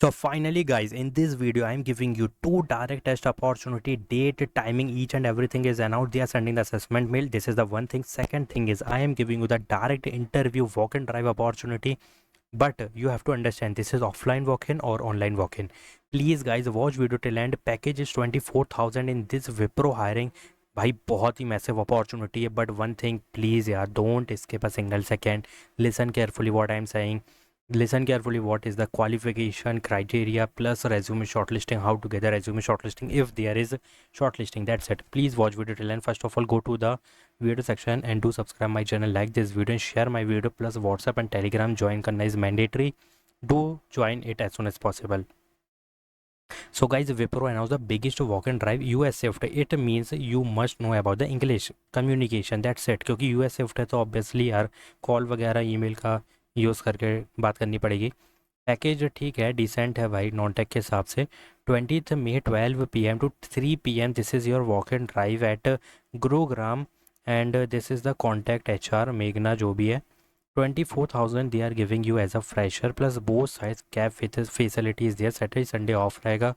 So finally guys, in this video I am giving you two direct test opportunity, date, timing, each and everything is announced. They are sending the assessment mail. This is the one thing. Second thing is I am giving you the direct interview walk-in drive opportunity. But you have to understand this is offline walk-in or online walk-in. Please guys watch video till end. Package is 24,000 in this Wipro hiring. भाई बहुत ही massive opportunity है but one thing please यार don't skip a single second. Listen carefully what I am saying. Listen carefully what is the qualification criteria plus resume shortlisting, how to get the resume shortlisting if there is shortlisting. That's it. Please watch video till end. First of all, go to the video section and do subscribe my channel, like this video and share my video, plus WhatsApp and Telegram join karna is mandatory. Do join it as soon as possible. So guys, Wipro announced the biggest walk-in drive US shift. It means you must know about the English communication. That's it. क्योंकि US shift है तो obviously यार call वगैरह email का use करके बात करनी पड़ेगी. पैकेज ठीक है, डिसेंट है भाई नॉन टेक के हिसाब से. 20th May 12 PM to 3 PM this is your walk and drive at Gurugram and this is the contact HR मेघना जो भी है. 24,000 they are giving you as a fresher plus both साइज cab facilities there. Saturday Sunday off रहेगा.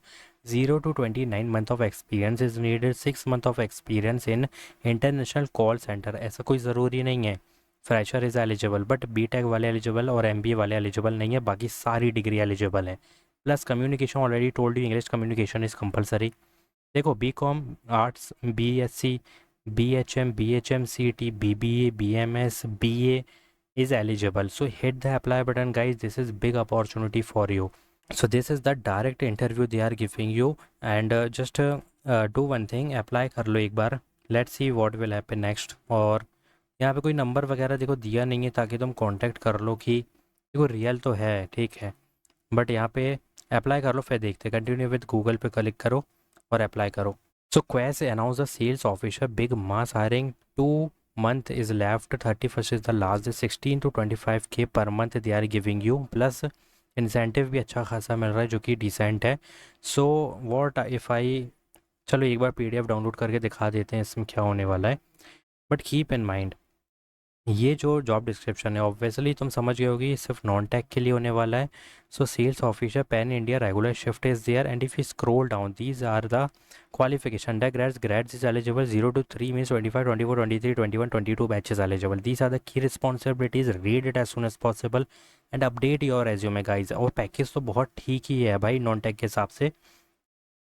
0 to 29 month of experience is needed. 6 month of experience in international call centre. ऐसा कोई ज़रूरी नहीं है. Fresher is eligible but BTech वाले eligible और MBA वाले एलिजिबल नहीं है. बाकी सारी डिग्री एलिजिबल है. Plus communication already told you English communication is compulsory. देखो BCom arts, BSc, BHM, BHMCT, BBA, BMS, BA is eligible. So hit the apply button guys. This is big opportunity for you. So this is the direct interview they are giving you and just do one thing, apply कर लो एक बार. Let's see what will happen next. और यहाँ पे कोई number वगैरह देखो दिया नहीं है ताकि तुम कांटेक्ट कर लो कि देखो रियल तो है ठीक है बट यहाँ पे अप्लाई कर लो फिर देखते. कंटिन्यू विद गूगल पे क्लिक करो और अप्लाई करो. So Quess announce the sales officer big mass hiring. 2 month is left. 31st is the last day. 16 to 25K per month they are giving you plus incentive भी अच्छा खासा मिल रहा है जो कि डिसेंट है. सो वॉट इफ़ आई, चलो एक बार PDF डाउनलोड करके दिखा देते हैं इसमें क्या होने वाला है. बट कीप इन माइंड ये जो जॉब डिस्क्रिप्शन है ऑब्वियसली तुम समझ गए होगी सिर्फ नॉन टेक के लिए होने वाला है. So sales officer pan India regular shift is there and if you scroll down these are the qualification. Undergrads is eligible. 0 to 3 means 25, 24, 23, 21, 22 batches eligible. These are the key responsibilities. Read it as soon as possible and update your resume guys. और package तो बहुत ठीक ही है भाई non tech के हिसाब से.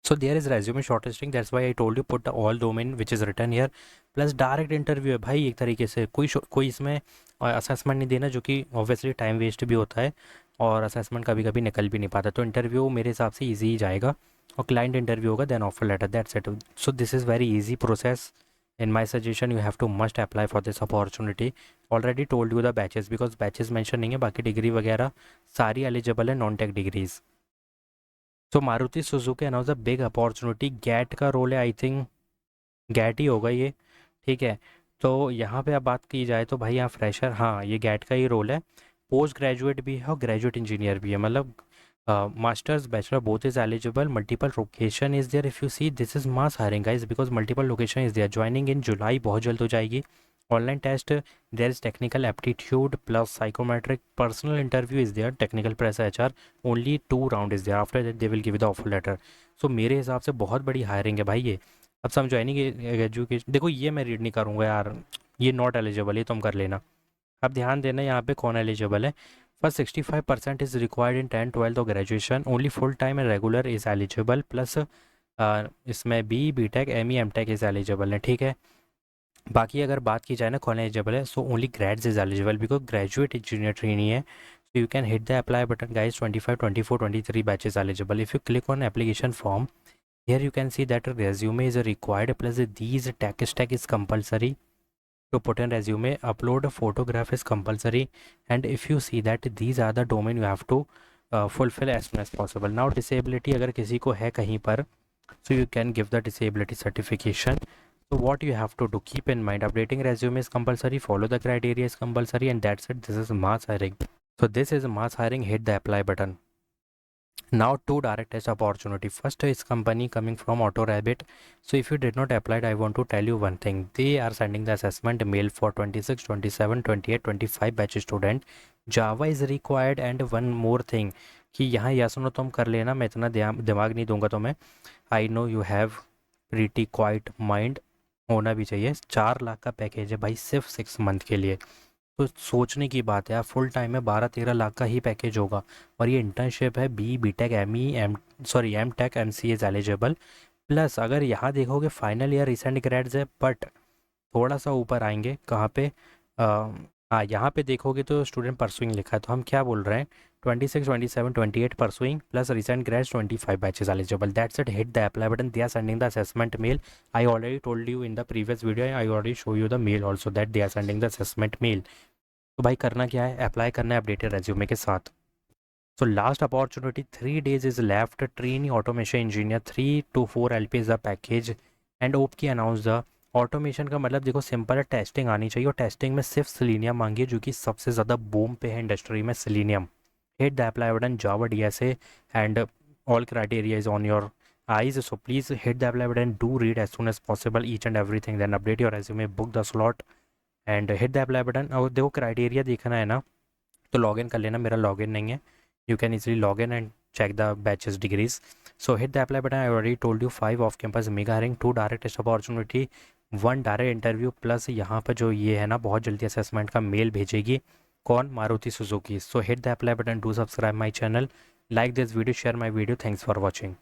So there is resume shortlisting. That's why I told you put the all domain which is written here. Plus direct interview है भाई एक तरीके से. कोई इसमें असेसमेंट नहीं देना जो कि ऑब्वियसली टाइम वेस्ट भी होता है और असेसमेंट कभी कभी निकल भी नहीं पाता. तो इंटरव्यू मेरे हिसाब से ईजी ही जाएगा और क्लाइंट इंटरव्यू होगा then offer letter. That's it. So this is very easy process. In my suggestion you have to must apply for this opportunity. Already told you the batches because batches mention नहीं है. बाकी degree वगैरह सारी eligible है non tech degrees. तो Maruti Suzuki announce a big opportunity. GATE का role है I think gate ही होगा ये ठीक है. तो यहाँ पे अब बात की जाए तो भाई यहाँ फ्रेशर, हाँ ये गैट का ही रोल है. पोस्ट ग्रेजुएट भी है और ग्रेजुएट इंजीनियर भी है. मतलब masters bachelor both is eligible. Multiple location is there. If you see this is mass hiring guys because multiple location is there. Joining in July बहुत जल्द हो जाएगी. Online test there is technical aptitude plus psychometric. Personal interview is there. Technical plus HR. Only 2 round is there. After that they will give the offer letter. So मेरे हिसाब से बहुत बड़ी hiring है भाई ये. अब सम ज्वाइनिंग एजुकेशन देखो ये मैं रीड नहीं करूँगा यार, ये नॉट एलिजिबल, ये तुम कर लेना. अब ध्यान देना यहाँ पे कौन एलिजिबल है. First 65% is required in 10th 12th और graduation. Only full time and regular is eligible. Plus इसमें BTech ME MTech is eligible है ठीक है. बाकी अगर बात की जाए ना कौन एलिजिबल है so only grads is eligible because graduate engineer trainee है. So you can hit the apply button guys. 25, 24, 23 batches eligible. If you click on application form here you can see that a resume is required plus these tech stack is compulsory to put in resume. Upload a photograph is compulsory and if you see that these are the domain you have to fulfill as soon as possible. Now disability अगर किसी को है कहीं पर so you can give the disability certification. So what you have to do, keep in mind updating resume is compulsory, follow the criteria is compulsory and that's it. This is mass hiring. So this is mass hiring. Hit the apply button. Now two direct test opportunity. First is company coming from AutoRabbit. So if you did not apply it, I want to tell you one thing. They are sending the assessment mail for 26, 27, 28, 25 batch student. Java is required and one more thing. कि यहाँ या सुनो तो हम कर लेना, मैं इतना दिमाग नहीं दूंगा तुम्हें। I know you have pretty quite mind, होना भी चाहिए। 4 लाख का पैकेज है भाई सिर्फ 6 मंथ के लिए। तो सोचने की बात है यार, फुल टाइम में 12-13 लाख का ही पैकेज होगा। और ये इंटर्नशिप है, B tech M E M sorry M tech M C is eligible. Plus अगर यहाँ देखोगे फाइनल ईयर रिसेंट ग्रेड्स है, बट थोड़ा सा ऊपर आएंगे कहाँ पे, हाँ यहाँ पे देखोगे तो स्टूडेंट परसुइंग लिखा है, तो हम क्या बोल रहे हैं, 26, 27, 28 pursuing plus recent grades 25 batches eligible, that's it. Hit the apply button, they are sending the assessment mail. I already told you in the previous video, I already show you the mail also that they are sending the assessment mail. तो भाई करना क्या है, apply करना है updated resume के साथ। So last opportunity, 3 days is left. Trainee automation engineer 3 to 4 LP is the package and OP की अनाउंस द ऑटोमेशन का मतलब देखो सिंपल है, टेस्टिंग आनी चाहिए और टेस्टिंग में सिर्फ सेलेनियम मांगी है जो कि सबसे ज़्यादा बूम पे है इंडस्ट्री में, selenium. Hit the apply button, Java DSA and all criteria is on your eyes, so please hit the apply button, do read as soon as possible each and everything, then update your resume, book the slot and hit the apply button। और देखो criteria देखना है ना, तो login कर लेना, मेरा login नहीं है। You can easily log in and check the batches degrees. So hit the apply button. I already told you 5 off campus mega hiring, 2 direct test opportunity, 1 direct interview plus यहाँ पर जो ये है ना बहुत जल्दी असेसमेंट का मेल भेजेगी, कौन, Maruti Suzuki. So hit the apply button, do subscribe my channel, like this video, share my video, thanks for watching।